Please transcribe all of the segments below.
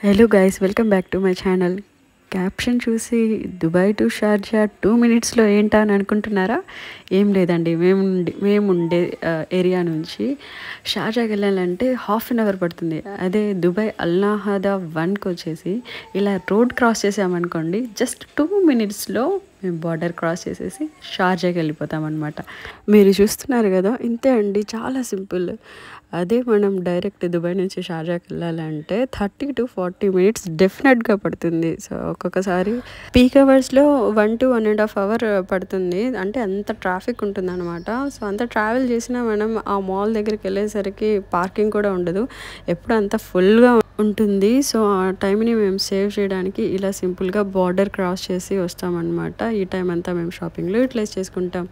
Hello guys, welcome back to my channel. Caption చూసి Dubai to Sharjah 2 minutesలో ఏంటా అని అనుకుంటున్నారా? ఏం లేదండి, మేముండే ఏరియా నుంచి షార్జాకి వెళ్ళాలంటే ½ an hour పడుతుంది. అదే దుబాయ్ అల్నాహదా 1కి వచ్చేసి ఇలా రోడ్ క్రాస్ చేసామనుకోండి, జస్ట్ 2 minutesలో మేము బార్డర్ క్రాస్ చేసేసి షార్జాకి వెళ్ళిపోతాం అనమాట. మీరు చూస్తున్నారు కదా, ఇంతే అండి, చాలా సింపుల్. అదే మనం డైరెక్ట్ దుబాయ్ నుంచి షార్జాకి వెళ్ళాలంటే 30 to 40 minutes డెఫినెట్గా పడుతుంది. సో ఒక్కొక్కసారి పీక్ అవర్స్లో 1 to 1.5 hour పడుతుంది. అంటే అంత ట్రాఫిక్ ఉంటుంది అనమాట. సో అంత ట్రావెల్ చేసినా మనం ఆ మాల్ దగ్గరికి వెళ్ళేసరికి పార్కింగ్ కూడా ఉండదు, ఎప్పుడు అంత ఫుల్గా ఉంటుంది. సో ఆ టైంని మేము సేవ్ చేయడానికి ఇలా సింపుల్గా బార్డర్ క్రాస్ చేసి వస్తామన్నమాట. ఈ టైం అంతా మేము షాపింగ్లో యూటిలైజ్ చేసుకుంటాం.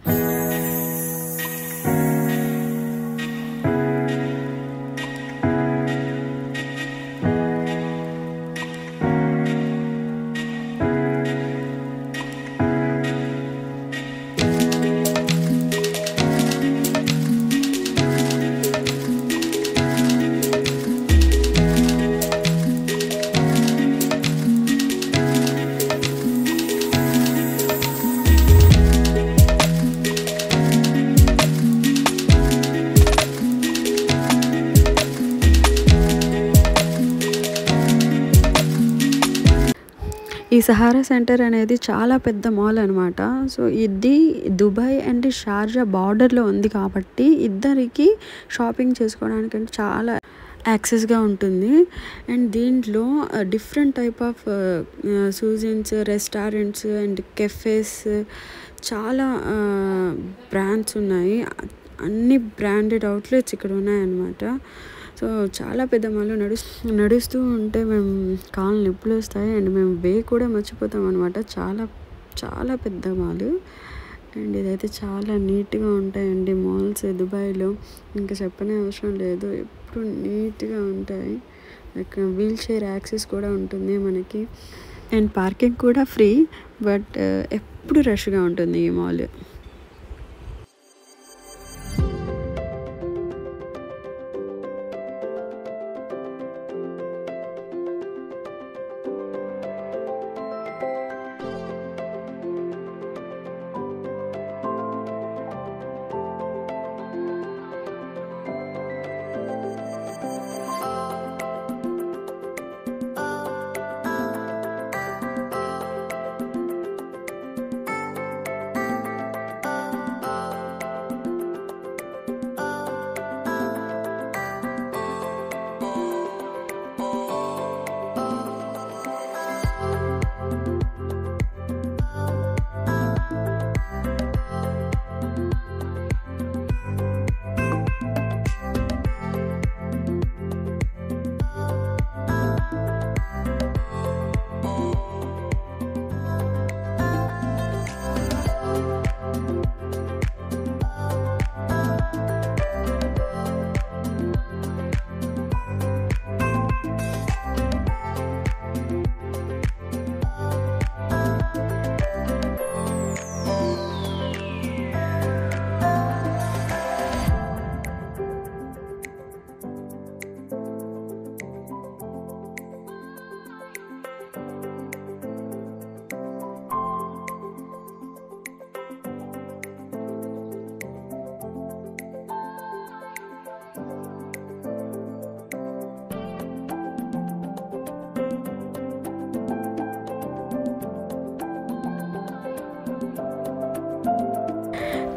ఈ సహారా సెంటర్ అనేది చాలా పెద్ద మాల్ అనమాట. సో ఇది దుబాయ్ అండ్ షార్జా బార్డర్లో ఉంది కాబట్టి ఇద్దరికి షాపింగ్ చేసుకోవడానికి చాలా యాక్సెస్గా ఉంటుంది. అండ్ దీంట్లో different type of cuisines, restaurants and cafes, చాలా బ్రాండ్స్ ఉన్నాయి. అన్ని బ్రాండెడ్ అవుట్లెట్స్ ఇక్కడ ఉన్నాయన్నమాట. సో చాలా పెద్ద మాలు నడుస్తూ ఉంటే మేము కాళ్ళు నొప్పులు వస్తాయి అండ్ మేము కూడా మర్చిపోతాం అనమాట. చాలా చాలా పెద్ద మాలు అండ్ ఇదైతే చాలా నీట్గా ఉంటాయండి మాల్స్ దుబాయ్లో. ఇంకా చెప్పనే అవసరం లేదు, ఎప్పుడు నీట్గా ఉంటాయి. ఇక్కడ వీల్ చైర్ యాక్సెస్ కూడా ఉంటుంది మనకి అండ్ పార్కింగ్ కూడా ఫ్రీ. బట్ ఎప్పుడు రష్గా ఉంటుంది ఈ మాల్.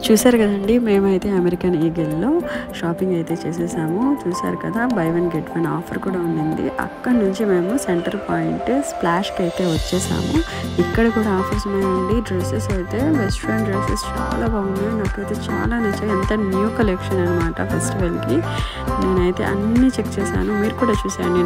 చూసారు కదండి, మేమైతే అమెరికన్ ఈగల్లో షాపింగ్ అయితే చేసేసాము. చూసారు కదా, buy 1 get 1 ఆఫర్ కూడా ఉండింది. అక్కడ నుంచి మేము సెంటర్ పాయింట్ స్ప్లాష్కి అయితే వచ్చేసాము. ఇక్కడ కూడా ఆఫర్స్ ఉన్నాయండి. డ్రెస్సెస్ అయితే వెస్ట్రన్ డ్రెస్సెస్ చాలా బాగున్నాయి, నాకైతే చాలా నచ్చాయి. అంత న్యూ కలెక్షన్ అనమాట ఫెస్టివల్కి. నేనైతే అన్నీ చెక్ చేశాను, మీరు కూడా చూసాను.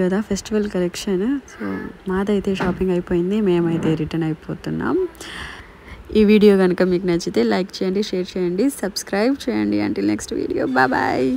కదా ఫెస్టివల్ కలెక్షన్. సో మాదైతే షాపింగ్ అయిపోయింది, మేమైతే రిటర్న్ అయిపోతున్నాం. ఈ వీడియో కనుక మీకు నచ్చితే లైక్ చేయండి, షేర్ చేయండి, సబ్స్క్రైబ్ చేయండి. Until next video, bye.